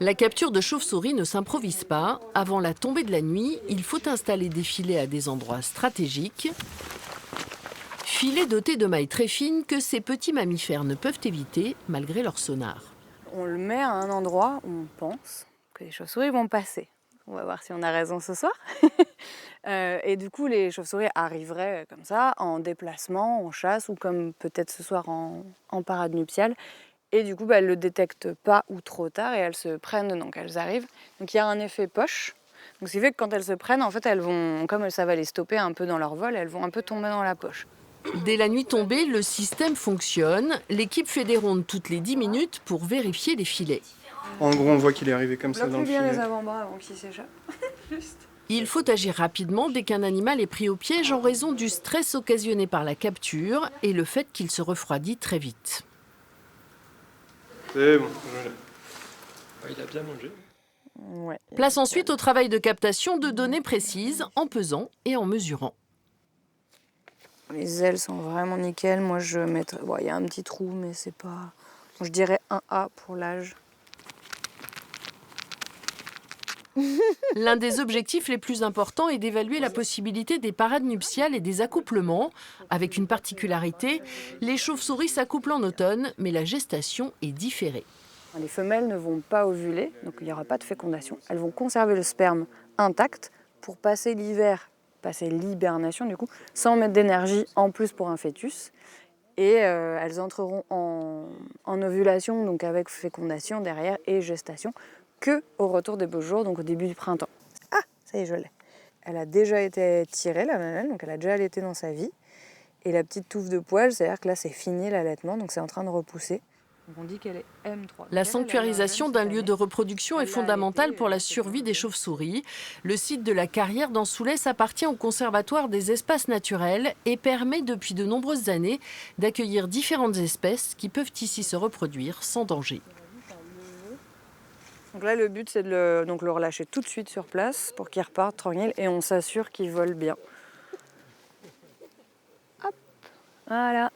La capture de chauves-souris ne s'improvise pas. Avant la tombée de la nuit, il faut installer des filets à des endroits stratégiques. Filets dotés de mailles très fines que ces petits mammifères ne peuvent éviter malgré leur sonar. On le met à un endroit où on pense que les chauves-souris vont passer. On va voir si on a raison ce soir. Et du coup, les chauves-souris arriveraient comme ça, en déplacement, en chasse, ou comme peut-être ce soir en parade nuptiale. Et du coup, elles ne le détectent pas ou trop tard et elles se prennent, donc elles arrivent. Donc il y a un effet poche. Donc, ce qui fait que quand elles se prennent, en fait, elles vont, comme ça va les stopper un peu dans leur vol, elles vont un peu tomber dans la poche. Dès la nuit tombée, le système fonctionne. L'équipe fait des rondes toutes les 10 minutes pour vérifier les filets. En gros, on voit qu'il est arrivé comme ça dans le Bloque-lui bien filet. les avant-bras avant qu'il s'échappe. Il faut agir rapidement dès qu'un animal est pris au piège en raison du stress occasionné par la capture et le fait qu'il se refroidit très vite. C'est bon, je l'ai. Il a bien mangé. Ouais. Place ensuite au travail de captation de données précises en pesant et en mesurant. Les ailes sont vraiment nickel. Moi, je mettrais... Bon, il y a un petit trou, mais c'est pas... Je dirais 1A pour l'âge. L'un des objectifs les plus importants est d'évaluer la possibilité des parades nuptiales et des accouplements. Avec une particularité, les chauves-souris s'accouplent en automne, mais la gestation est différée. Les femelles ne vont pas ovuler, donc il n'y aura pas de fécondation. Elles vont conserver le sperme intact pour passer l'hiver, passer l'hibernation du coup, sans mettre d'énergie en plus pour un fœtus. Et elles entreront en ovulation, donc avec fécondation derrière et gestation, que au retour des beaux jours, donc au début du printemps. Ah, ça y est, je l'ai. Elle a déjà été tirée, la mamelle, donc elle a déjà allaité dans sa vie. Et la petite touffe de poils, c'est-à-dire que là, c'est fini l'allaitement, donc c'est en train de repousser. Donc on dit qu'elle est M3. La sanctuarisation d'un lieu de reproduction est fondamentale pour la survie des chauves-souris. Le site de la carrière d'Ansoulès appartient au Conservatoire des espaces naturels et permet depuis de nombreuses années d'accueillir différentes espèces qui peuvent ici se reproduire sans danger. Donc là, le but, c'est de le relâcher tout de suite sur place pour qu'il reparte tranquille et on s'assure qu'il vole bien. Hop, voilà.